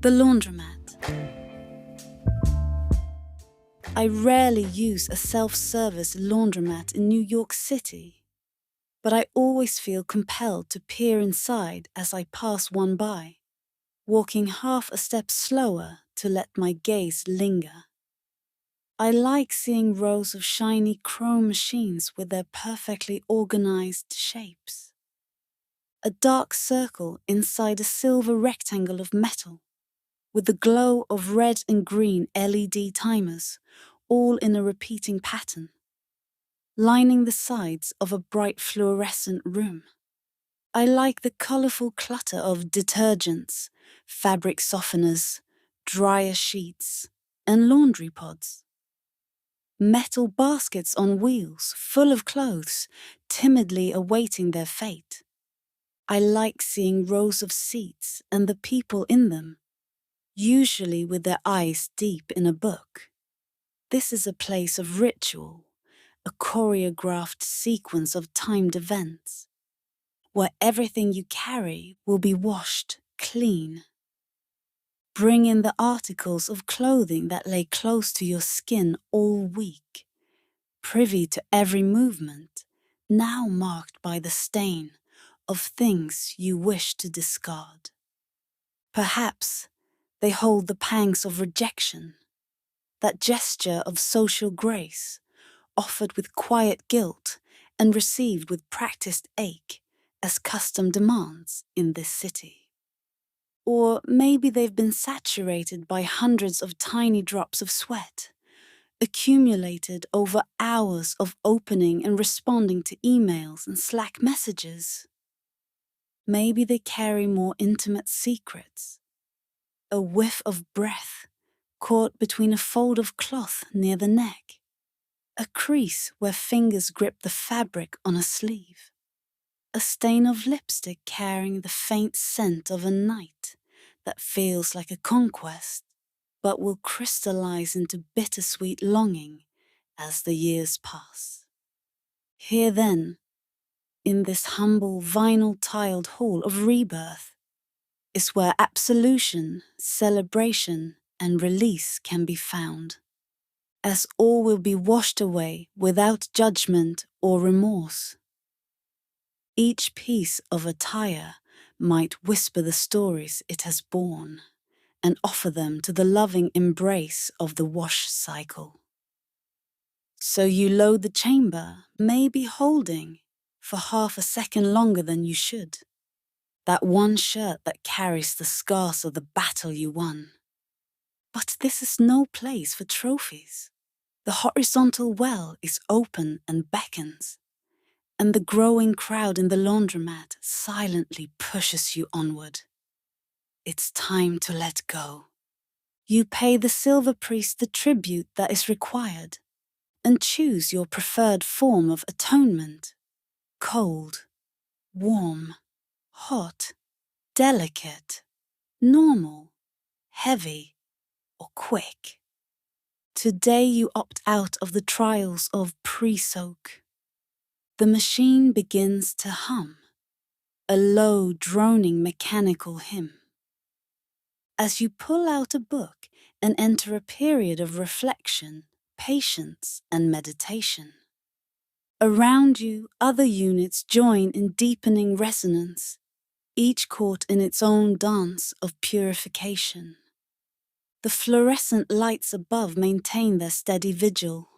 The laundromat. I rarely use a self-service laundromat in New York City, but I always feel compelled to peer inside as I pass one by, walking half a step slower to let my gaze linger. I like seeing rows of shiny chrome machines with their perfectly organized shapes. A dark circle inside a silver rectangle of metal, with the glow of red and green LED timers, all in a repeating pattern, lining the sides of a bright fluorescent room. I like the colorful clutter of detergents, fabric softeners, dryer sheets, and laundry pods. Metal baskets on wheels, full of clothes, timidly awaiting their fate. I like seeing rows of seats and the people in them, usually with their eyes deep in a book. This is a place of ritual, a choreographed sequence of timed events, where everything you carry will be washed clean. Bring in the articles of clothing that lay close to your skin all week, privy to every movement, now marked by the stain of things you wish to discard. Perhaps they hold the pangs of rejection, that gesture of social grace, offered with quiet guilt and received with practiced ache, as custom demands in this city. Or maybe they've been saturated by hundreds of tiny drops of sweat, accumulated over hours of opening and responding to emails and Slack messages. Maybe they carry more intimate secrets, a whiff of breath caught between a fold of cloth near the neck, a crease where fingers grip the fabric on a sleeve, a stain of lipstick carrying the faint scent of a night that feels like a conquest, but will crystallize into bittersweet longing as the years pass. Here then, in this humble vinyl-tiled hall of rebirth, is where absolution, celebration, and release can be found, as all will be washed away without judgment or remorse. Each piece of attire might whisper the stories it has borne and offer them to the loving embrace of the wash cycle. So you load the chamber, maybe holding, for half a second longer than you should, that one shirt that carries the scars of the battle you won. But this is no place for trophies. The horizontal well is open and beckons, and the growing crowd in the laundromat silently pushes you onward. It's time to let go. You pay the silver priest the tribute that is required, and choose your preferred form of atonement: cold, warm, hot, delicate, normal, heavy, or quick. Today you opt out of the trials of pre-soak. The machine begins to hum, a low, droning mechanical hymn. As you pull out a book and enter a period of reflection, patience, and meditation. Around you, other units join in deepening resonance, each caught in its own dance of purification. The fluorescent lights above maintain their steady vigil,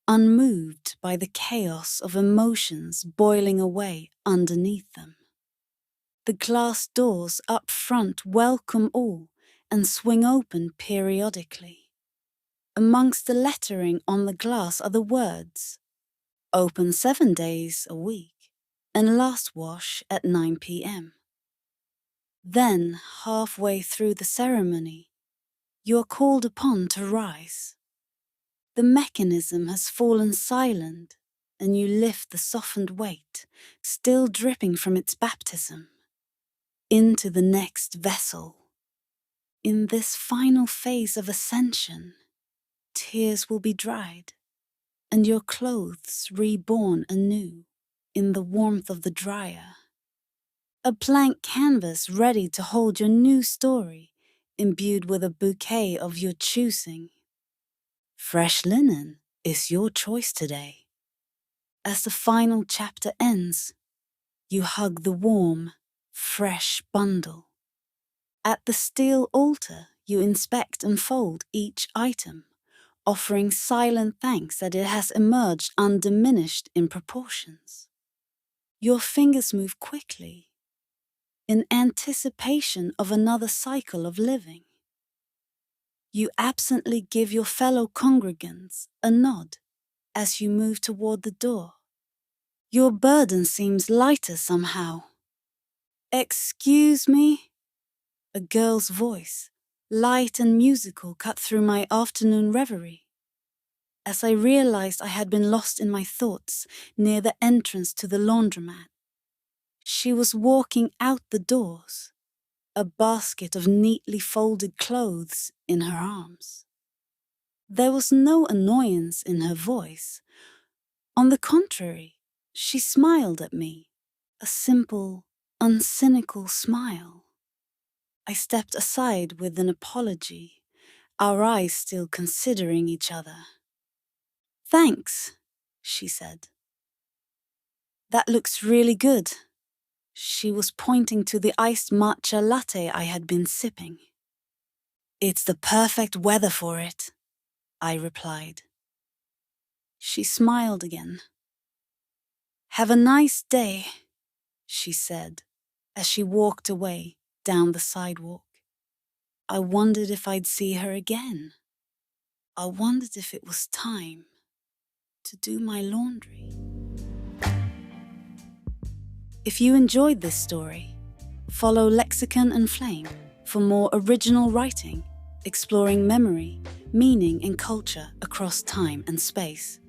unmoved by the chaos of emotions boiling away underneath them. The glass doors up front welcome all and swing open periodically. Amongst the lettering on the glass are the words, open 7 days a week, and last wash at 9 p.m. Then, halfway through the ceremony, you are called upon to rise. The mechanism has fallen silent, and you lift the softened weight, still dripping from its baptism, into the next vessel. In this final phase of ascension, tears will be dried, and your clothes reborn anew in the warmth of the dryer. A blank canvas ready to hold your new story imbued with a bouquet of your choosing. Fresh linen is your choice today. As the final chapter ends, you hug the warm, fresh bundle. At the steel altar, you inspect and fold each item, offering silent thanks that it has emerged undiminished in proportions. Your fingers move quickly, in anticipation of another cycle of living. You absently give your fellow congregants a nod as you move toward the door. Your burden seems lighter somehow. "Excuse me?" A girl's voice, light and musical, cut through my afternoon reverie. As I realized I had been lost in my thoughts near the entrance to the laundromat, she was walking out the doors, a basket of neatly folded clothes in her arms. There was no annoyance in her voice. On the contrary, she smiled at me, a simple, uncynical smile. I stepped aside with an apology, our eyes still considering each other. "Thanks," she said. "That looks really good." She was pointing to the iced matcha latte I had been sipping. "It's the perfect weather for it," I replied. She smiled again. "Have a nice day," she said, as she walked away down the sidewalk. I wondered if I'd see her again. I wondered if it was time to do my laundry. If you enjoyed this story, follow Lexicon and Flame for more original writing, exploring memory, meaning, and culture across time and space.